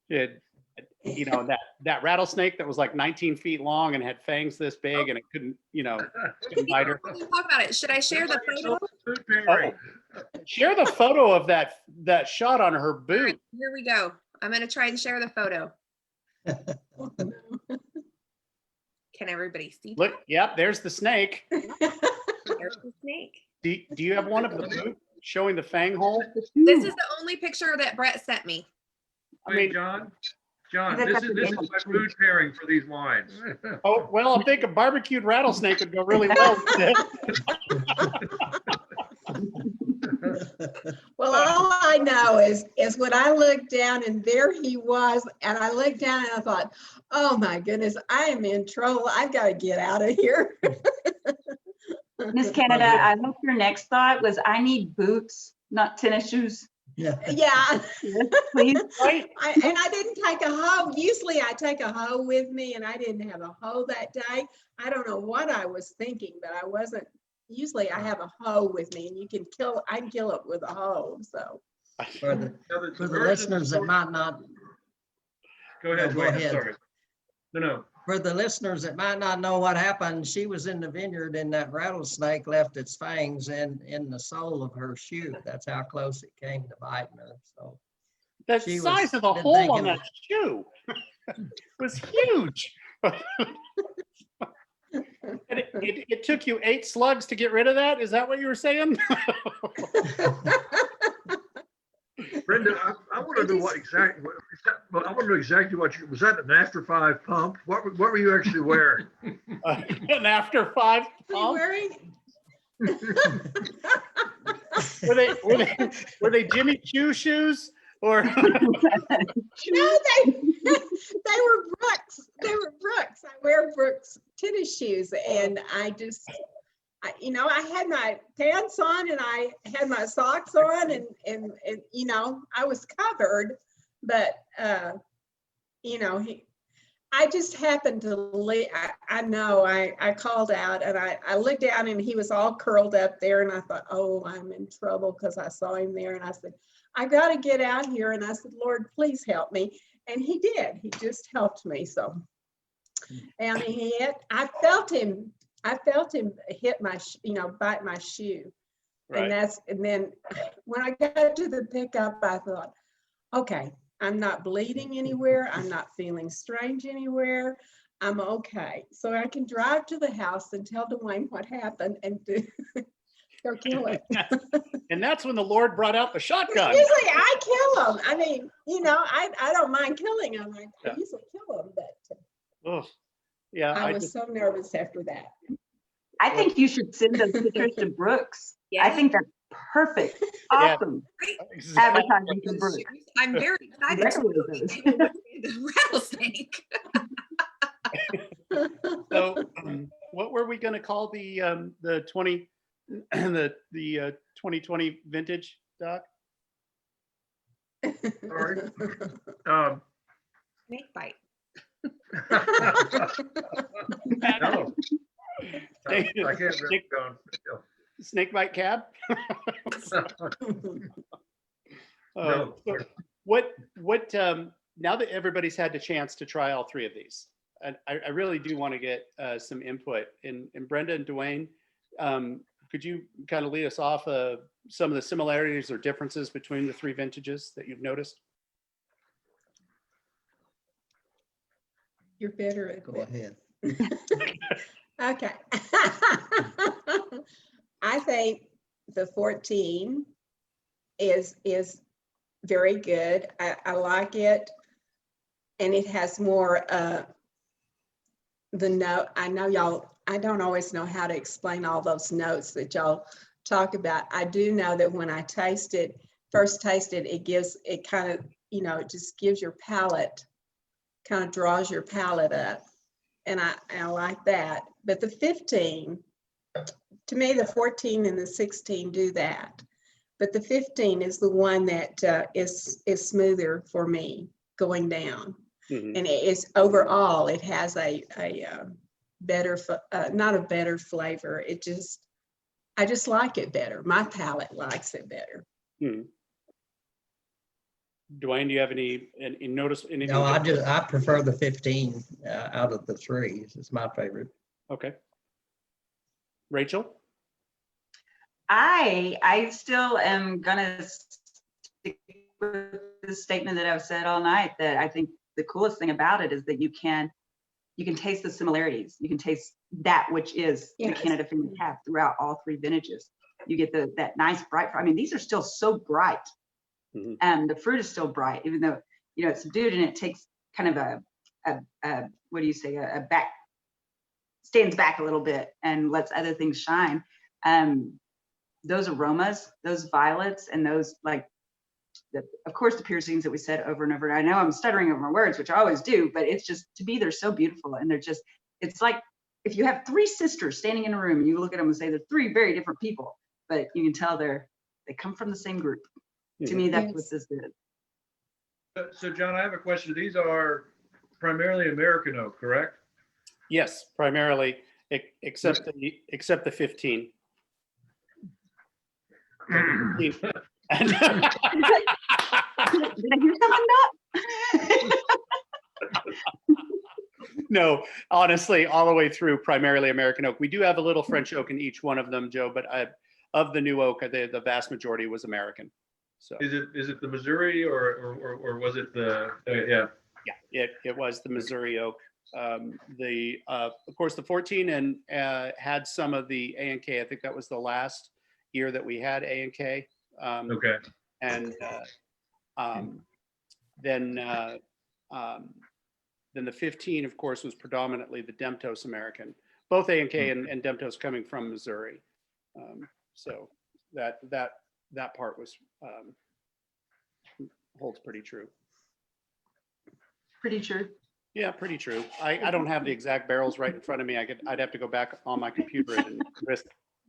That rattlesnake that was like 19 feet long and had fangs this big, and it couldn't bite her. Talk about it. Should I share the photo? Food pairing. Share the photo of that shot on her All boot. right, here we go. I'm going to try and share the photo. Can everybody see? Look, yep, there's the snake. There's the snake. Do you have one of the boot showing the fang hole? This is the only picture that Brett sent me. I mean, John, I think this that's is a my food pairing for these wines. oh, well, I think a barbecued rattlesnake would go really well with it. Well, all I know is when I looked down and there he was, and I looked down and I thought, oh my goodness, I am in trouble. I've got to get out of here. Miss Canada, I hope your next thought was, I need boots, not tennis shoes. Yeah. Yeah. Yes, please. Right? And I didn't take a hoe. Usually I take a hoe with me and I didn't have a hoe that day. I don't know what I was thinking, but I wasn't. Usually I have a hoe with me and I can kill it with a hoe. So. For the listeners that might not, Go ahead, No, go Dwayne, I'm ahead. sorry. No. for the listeners that might not know what happened, she was in the vineyard and that rattlesnake left its fangs in the sole of her shoe. That's how close it came to biting her. So The She was size of the been hole on thinking- that shoe was huge. And it took you 8 slugs to get rid of that? Is that what you were saying? Brenda, I want to know what exactly, I want to know exactly was that an after 5 pump? What were you actually wearing? An after 5 Are you pump? wearing? Were they Jimmy Choo shoes or? No, they were Brooks. They were Brooks. I wear Brooks tennis shoes, and I had my pants on and I had my socks on, and I was covered, but I just happened to I called out and I looked down and he was all curled up there, and I thought, oh, I'm in trouble because I saw him there, and I said, I got to get out here, and I said, Lord, please help me. And he did. He just helped me. So, and I felt him hit my, bite my shoe. Right. And then when I got to the pickup, I thought, okay, I'm not bleeding anywhere. I'm not feeling strange anywhere. I'm okay. So I can drive to the house and tell Dwayne what happened and go kill it. And that's when the Lord brought out the shotgun. Usually I kill them. I mean, I don't mind killing them. I Yeah. usually kill them, but Oh, yeah. I was so nervous after that. I think you should send those pictures to Brooks. I think that's perfect. Yeah. Awesome exactly. advertising for Brooks. I'm very excited Regular to those. see the rattlesnake. So, what were we going to call the 2020 vintage, Doc? Sorry. Snake bite. No, I can't remember. Snake, snake bite cab? No. So what now that everybody's had the chance to try all 3 of these, and I really do want to get some input. And Brenda and Dwayne, could you kind of lead us off some of the similarities or differences between the 3 vintages that you've noticed? You're better at go that. ahead. Okay. I think the 14 is very good. I like it. And it has more the note. I know y'all, I don't always know how to explain all those notes that y'all talk about. I do know that when I first taste it, it kind of, it just gives your palate, kind of draws your palate up. And I like that. But the 15, to me, the 14 and the 16 do that. But the 15 is the one that is smoother for me going down. Mhm. And it is overall, it has a better, not a better flavor. I just like it better. My palate likes it better. Mhm. Dwayne, do you have any notice? Anything No, I different? prefer the 15 out of the 3. It's my favorite. Okay. Rachel? I still am gonna stick with the statement that I've said all night, that I think the coolest thing about it is that you can you can taste the similarities. You can taste that which is the Yes. Canada Vineyard Cab throughout all three vintages. You get that nice bright, I mean, these are still so bright. Mhm. And the fruit is still bright, even though, you know, it's subdued and it takes kind of a what do you say, a back, stands back a little bit and lets other things shine. Those aromas, those violets and those like, of course, the piercings that we said over and over. And I know I'm stuttering over my words, which I always do, but it's just, to me, they're so beautiful. And they're just, it's like if you have three sisters standing in a room and you look at them and say they're three very different people, but you can tell they come from the same group. To me, that's what Yes. this is. So John, I have a question. These are primarily American oak, correct? Yes, primarily, except the 15. Did I hear something, Doc? No, honestly, all the way through, primarily American oak. We do have a little French oak in each one of them, Joe, but of the new oak, the vast majority was American. So Is it the Missouri or was it the, yeah. yeah, it was the Missouri oak. Of course, the 14 and had some of the A and K. I think that was the last year that we had A and K. Okay. And then the 15, of course, was predominantly the Demtos American. Both A and K and Demtos coming from Missouri. So that part was holds pretty true. Pretty true. Yeah, pretty true. I don't have the exact barrels right in front of me. I'd have to go back on my computer and risk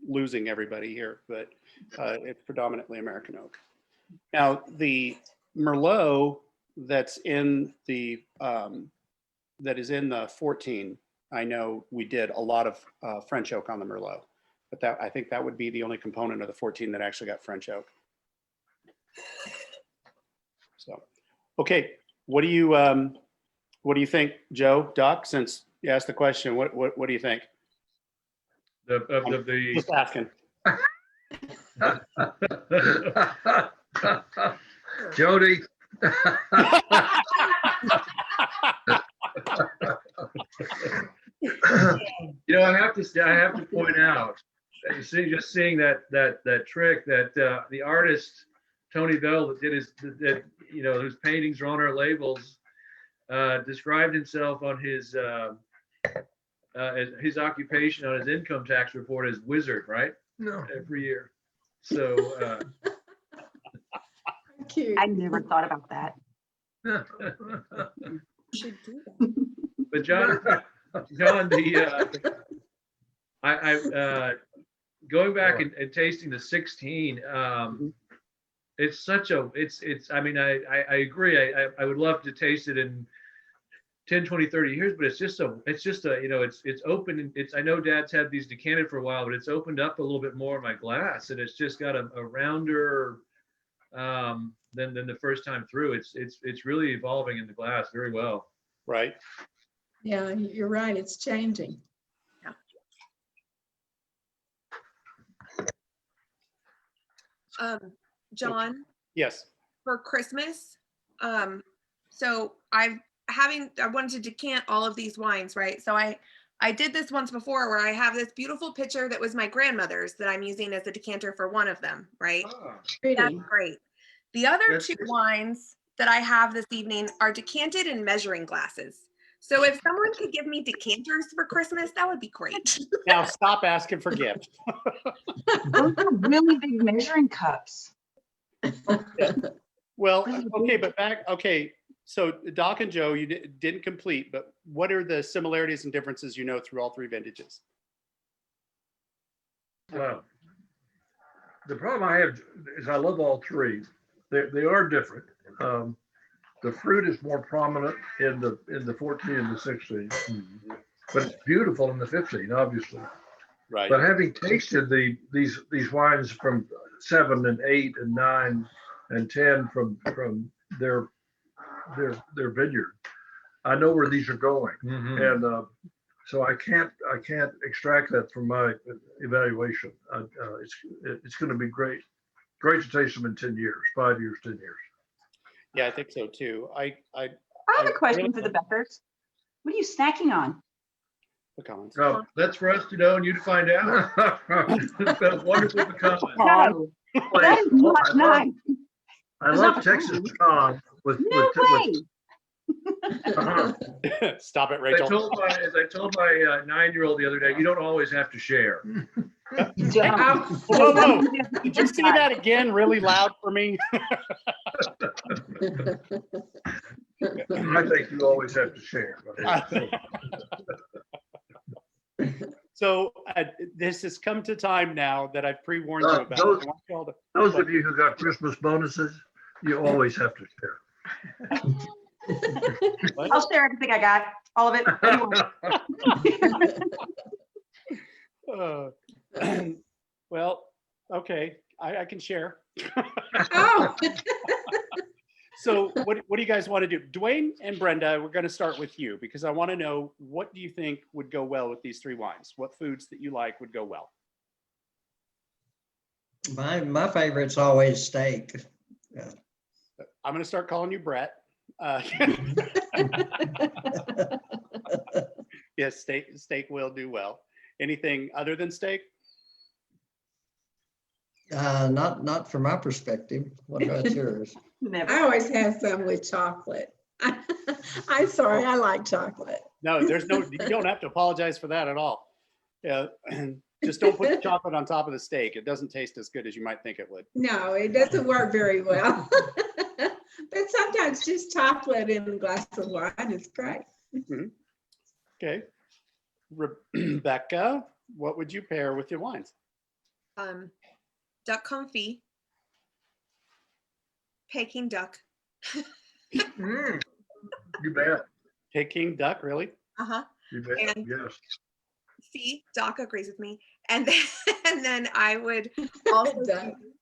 losing everybody here, but it's predominantly American oak. Now the Merlot that's in the that is in the 14, I know we did a lot of French oak on the Merlot, but I think that would be the only component of the 14 that actually got French oak. So, okay, what do you think, Joe, Doc? Since you asked the question, what do you think? Just asking. Jody. You know, I have to point out, just seeing that trick that the artist Tony Bell that did whose paintings are on our labels, described himself on his occupation on his income tax report as wizard, right? No. Every year. So Cute. I never thought about that. Should do that. but John, I going back and tasting the 16, it's I mean, I agree. I would love to taste it in 10, 20, 30 years, but it's just a, you know, it's open and I know Dad's had these decanted for a while, but it's opened up a little bit more in my glass and it's just got a rounder, than the first time through. It's really evolving in the glass very well. Right. Yeah, you're right. It's changing. John, Yes. for Christmas, so I wanted to decant all of these wines, right? So I did this once before where I have this beautiful pitcher that was my grandmother's that I'm using as a decanter for one of them, right? Pretty. That's great. The other That's two good. wines that I have this evening are decanted in measuring glasses. So if someone could give me decanters for Christmas, that would be great. Now stop asking for gifts. Those are really big measuring cups. Well, okay, but okay. So Doc and Joe, you didn't complete, but what are the similarities and differences you know through all three vintages? The problem I have is I love all three. They are different. The fruit is more prominent in the 14 and the 16, but it's beautiful in the 15, obviously. Right. But having tasted these wines from 7 and 8 and 9 and 10 from their vineyard, I know where these are going, and so I can't extract that from my evaluation. It's going to be great to taste them in 10 years, 5 years, 10 years. Yeah, I think so too. I have a question for the Beckers. What are you snacking on? The comments. That's for us to know and you to find out. It's been a wonderful becoming. No, that is not nice. I It's love not Texas food. Tom with, No way. uh-huh. Stop it, As Rachel. I told my 9-year-old the other day, you don't always have to share. Don't. Whoa, whoa. Did you say that again really loud for me? I think you always have to share. So this has come to time now that I've pre-warned you about. Those- I want you all to- Those of you who got Christmas bonuses, you always have to share. I'll share everything I got, all of it. Anyway. Well, okay, I can share. Oh, So what do you guys want to do? Dwayne and Brenda, we're going to start with you because I want to know, what do you think would go well with these 3 wines? What foods that you like would go well? My favorite's always steak. I'm going to start calling you Brett. Yes, steak will do well. Anything other than steak? Not from my perspective. What about yours? Never. I always have some with chocolate. I'm sorry, I like chocolate. No, you don't have to apologize for that at all. Yeah, just don't put the chocolate on top of the steak. It doesn't taste as good as you might think it would. No, it doesn't work very well. But sometimes just chocolate in a glass of wine is great. Okay. Rebecca, what would you pair with your wines? Duck confit, Peking duck. Mm, you bet. Peking duck, really? Uh-huh. You bet. And- Yes. See, Doc agrees with me. And then I would also Duck. do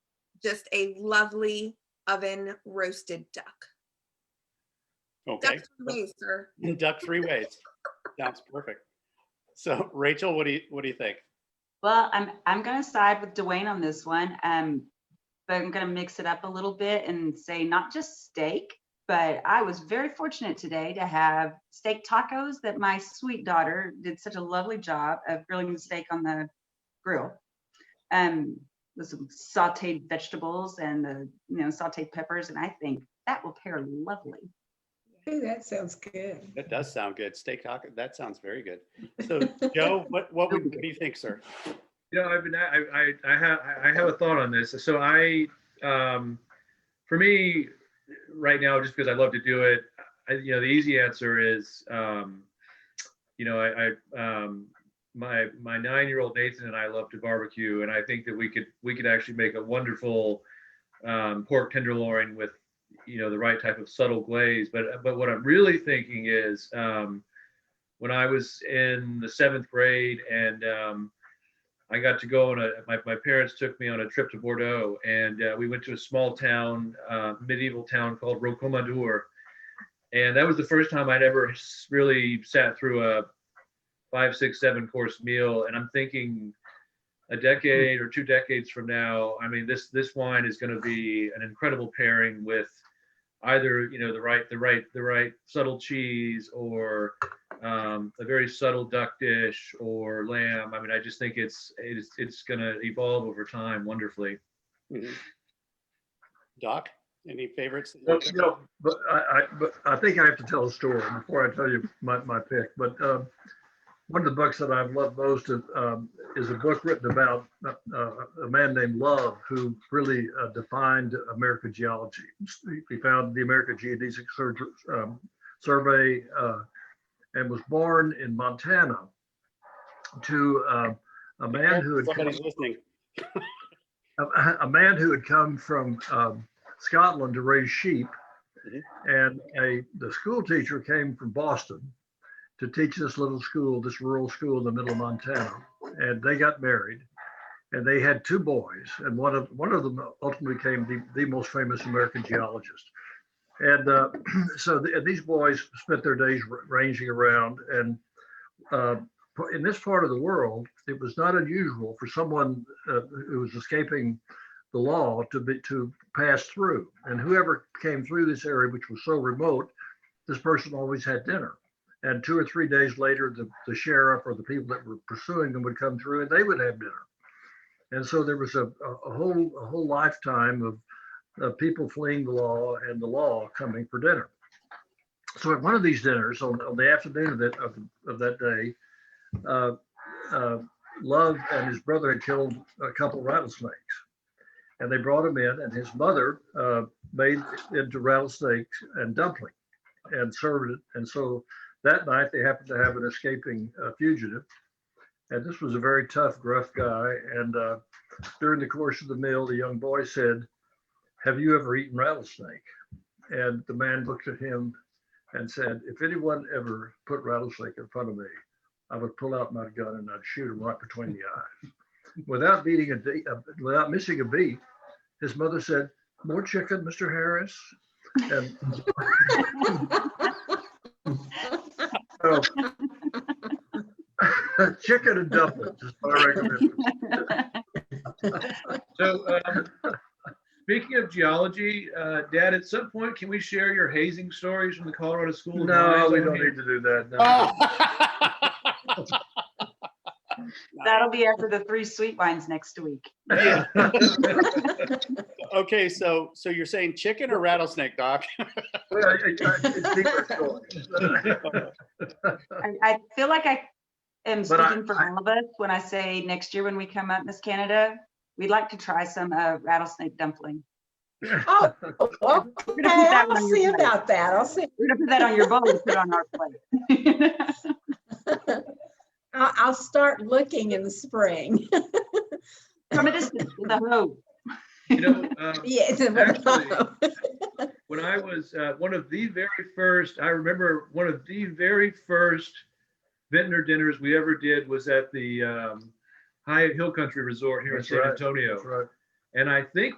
just a lovely oven roasted duck. Okay. Duck 3 ways, sir. Duck 3 ways. Sounds perfect. So Rachel, what do you think? Well, I'm gonna side with Dwayne on this one. But I'm gonna mix it up a little bit and say not just steak, but I was very fortunate today to have steak tacos that my sweet daughter did such a lovely job of grilling the steak on the grill. With some sauteed vegetables and the sauteed peppers, and I think that will pair lovely. Ooh, that sounds good. That does sound good. Steak taco, that sounds very good. So Joe, what do you think, sir? I have a thought on this. So for me right now, just because I love to do it, the easy answer is, my 9-year-old Nathan and I love to barbecue, and I think that we could actually make a wonderful pork tenderloin with the right type of subtle glaze. But what I'm really thinking is, when I was in the 7th grade and I got to go on my parents took me on a trip to Bordeaux, and we went to a small town, medieval town called Rocamadour. And that was the first time I'd ever really sat through a 5, 6, 7 course meal. And I'm thinking a decade or 2 decades from now, I mean, this wine is going to be an incredible pairing with either, the right subtle cheese, or a very subtle duck dish or lamb. I mean, I just think it's going to evolve over time wonderfully. Mhm. Doc, any favorites? But I think I have to tell a story before I tell you my pick. But one of the books that I've loved most is a book written about a man named Love, who really defined American geology. He founded the American Geodesic Survey and was born in Montana to a man who had Somebody's listening. a man who had come from Scotland to raise sheep, and the school teacher came from Boston to teach this little school, this rural school in the middle of Montana, and they got married, and they had 2 boys, and one of them ultimately became the most famous American geologist. And so these boys spent their days ranging around, and in this part of the world, it was not unusual for someone who was escaping the law to pass through. And whoever came through this area, which was so remote, this person always had dinner. And 2 or 3 days later, the sheriff or the people that were pursuing them would come through and they would have dinner. And so there was a whole lifetime of people fleeing the law and the law coming for dinner. So at one of these dinners on the afternoon of that day, Love and his brother had killed a couple rattlesnakes, and they brought him in, and his mother made into rattlesnake and dumpling and served it. And so that night they happened to have an escaping fugitive, and this was a very tough, gruff guy. And during the course of the meal, the young boy said, "Have you ever eaten rattlesnake?" And the man looked at him and said, "If anyone ever put rattlesnake in front of me, I would pull out my gun and I'd shoot him right between the eyes." Without without missing a beat, his mother said, "More chicken, Mr. Harris?" And so, chicken and dumplings is what I recommend. So, speaking of geology, Dad, at some point, can we share your hazing stories from the Colorado School of No, Mines we on don't here? need to do that. No. That'll be after the 3 sweet wines next week. Yeah. Okay, so you're saying chicken or rattlesnake, Doc? Well, it's deeper stories. I feel like I am But speaking for all of us when I say next year when we come up, Miss Canada, we'd like to try some rattlesnake dumpling. Oh, okay, We're gonna put that I'll on your see plate. about that. I'll see. We're gonna put that on your bowl and put it on our plate. I'll start looking in the spring. From a distance with a hoe. You know, Yes. Actually, when I was one of the very first, I remember one of the very first vintner dinners we ever did was at the Hyatt Hill Country Resort here in That's San right. Antonio. That's right. And I think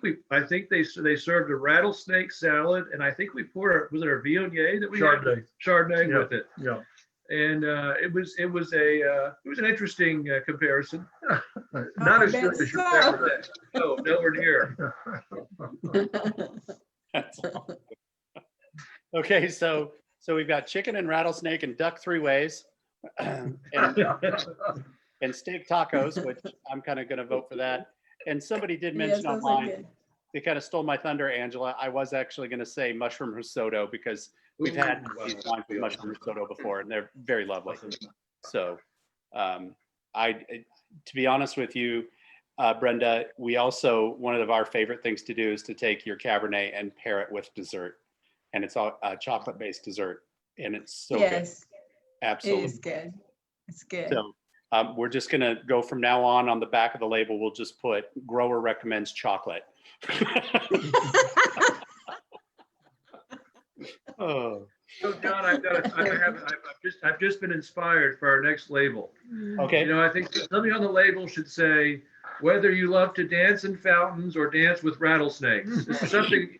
they served a rattlesnake salad, and I think we poured was it our Viognier that we had? Chardonnay. Chardonnay with it. Yeah. And it was an interesting comparison. Not I as good bet as your so. Cabernet. No, nowhere near. That's awesome. Okay, so we've got chicken and rattlesnake and duck 3 ways, and steak tacos, which I'm kind of going to vote for that. And somebody did Yes, mention those are online, good. they kind of stole my thunder, Angela. I was actually going to say mushroom risotto because we've had these wines with mushroom risotto before, and they're very lovely. So, to be honest with you, Brenda, we also, one of our favorite things to do is to take your Cabernet and pair it with dessert. And it's all chocolate-based dessert, and it's so good. Yes, it Absolutely. is good. It's good. So we're just gonna go from now on the back of the label, we'll just put grower recommends chocolate. Oh, So John, I've just been inspired for our next label. okay. You know, I think something on the label should say, whether you love to dance in fountains or dance with rattlesnakes. This is something,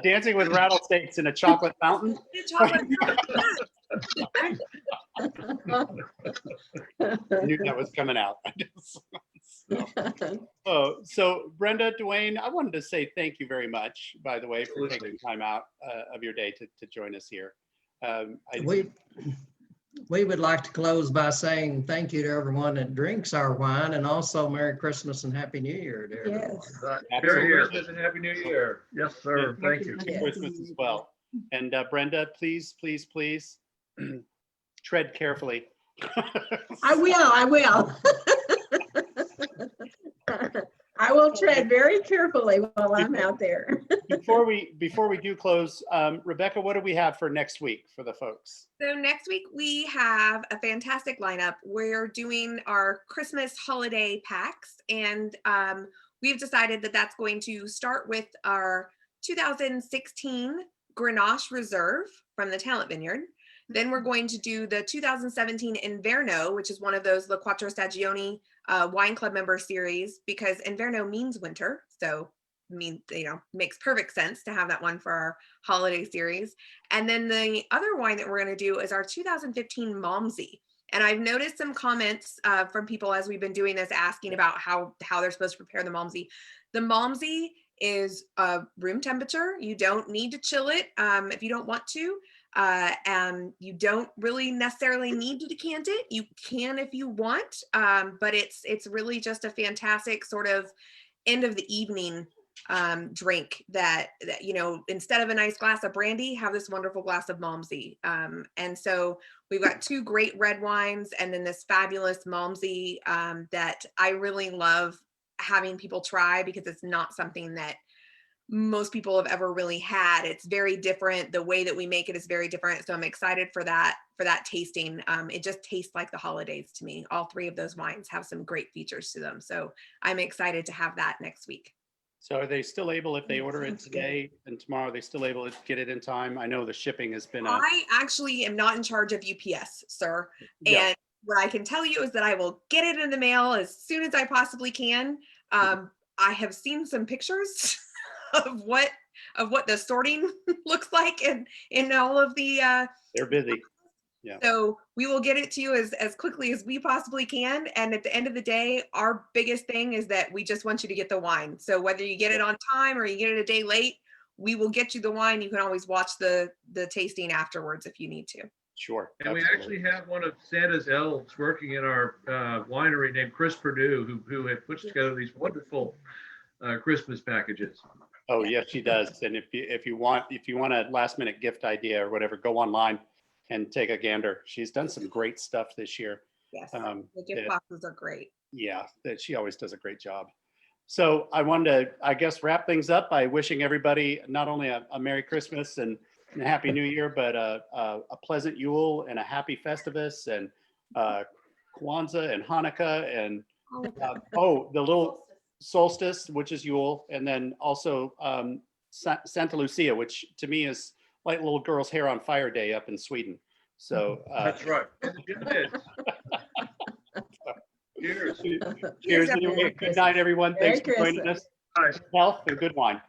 Dancing with rattlesnakes in a chocolate fountain. Chocolate. I knew that was coming out. So Brenda, Dwayne, I wanted to say thank you very much, by the way, for taking time out of your day to join us here. We would like to close by saying thank you to everyone that drinks our wine, and also Merry Christmas and Happy New Year to everyone. Yes. Merry Christmas and Happy New Year. Yes, sir. Thank you. Merry Christmas as well. And Brenda, please tread carefully. I will. I will tread very carefully while I'm out there. Before we do close, Rebecca, what do we have for next week for the folks? So next week we have a fantastic lineup. We're doing our Christmas holiday packs, and we've decided that that's going to start with our 2016 Grenache Reserve from the Talent Vineyard. Then we're going to do the 2017 Inverno, which is one of those La Quattro Stagioni wine club member series, because Inverno means winter. So makes perfect sense to have that one for our holiday series. And then the other wine that we're going to do is our 2015 Malmsey. And I've noticed some comments from people as we've been doing this, asking about how they're supposed to prepare the Malmsey. The Malmsey is room temperature. You don't need to chill it if you don't want to. And you don't really necessarily need to decant it. You can if you want, but it's really just a fantastic sort of end of the evening drink that, you know, instead of a nice glass of brandy, have this wonderful glass of Malmsey. And so we've got 2 great red wines and then this fabulous Malmsey that I really love having people try because it's not something that most people have ever really had. It's very different. The way that we make it is very different. So I'm excited for that tasting. It just tastes like the holidays to me. All 3 of those wines have some great features to them. So I'm excited to have that next week. So are they still able, if they order it Sounds good. today and tomorrow, are they still able to get it in time? I know the shipping has been I actually am not in charge of UPS, sir. Yeah. And what I can tell you is that I will get it in the mail as soon as I possibly can. I have seen some pictures of what the sorting looks like in all of the they're busy. so we will get it to you as quickly as we possibly can. And at the end of the day, our biggest thing is that we just want you to get the wine. So whether you get it on time or you get it a day late, we will get you the wine. You can always watch the tasting afterwards if you need to. Sure. And we absolutely. actually have one of Santa's elves working in our winery named Chris Perdue, who had put together these wonderful Christmas packages. Oh, yes, she does. And if you want a last minute gift idea or whatever, go online and take a gander. She's done some great stuff this year. Yes, Um, the gift that- boxes are great. Yeah, that she always does a great job. So I wanted to, I guess, wrap things up by wishing everybody not only a Merry Christmas and a Happy New Year, but a pleasant Yule and a Happy Festivus and Kwanzaa and Hanukkah and the little solstice, which is Yule, and then also Santa Lucia, which to me is like little girl's hair on fire day up in Sweden. So That's right. It is. Cheers. cheers. everyone. Anyway, good night, everyone. Merry Thanks for joining Christmas. us. Health and good wine.